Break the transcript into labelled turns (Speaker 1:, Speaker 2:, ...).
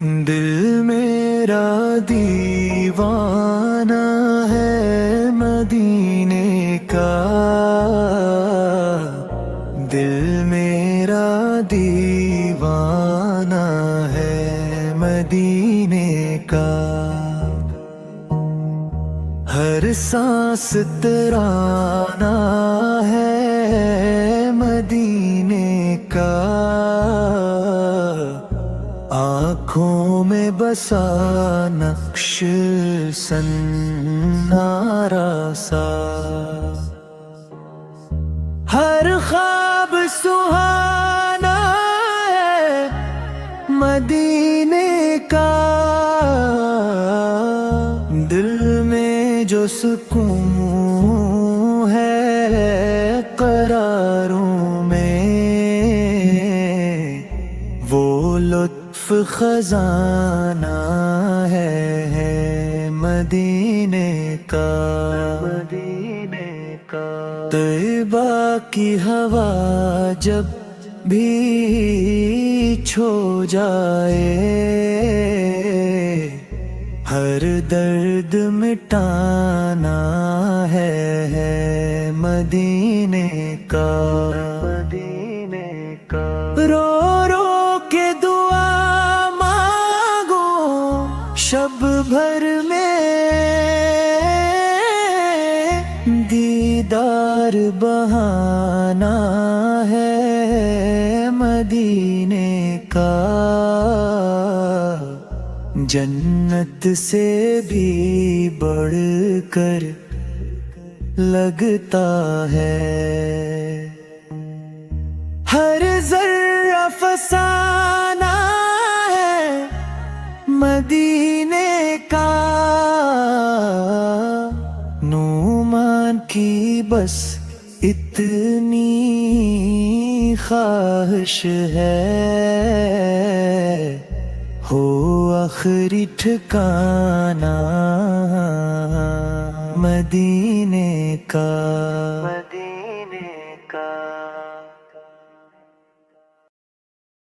Speaker 1: دل میرا دیوانہ ہے مدینے کا، دل میرا دیوانہ ہے مدینے کا، ہر سانس ترانہ ہے مدینے کا، آنکھوں میں بسا نقش سنارا سا، ہر خواب سہانا ہے مدینے کا، دل میں جو سکون ہے قراروں میں، وہ لطف خزانہ ہے مدینے کا، طیبہ کی ہوا جب بھی چھو جائے، ہر درد مٹانا ہے مدینے کا، رو رو کے دعا مانگو شب بھر میں، دیدار بہانا ہے مدینے کا، جنت سے بھی بڑھ کر لگتا ہے، ہر ذرہ فسانہ ہے مدینے کا، نعمان کی بس اتنی خواہش ہے، ہو آخری ٹھکانہ مدینے کا۔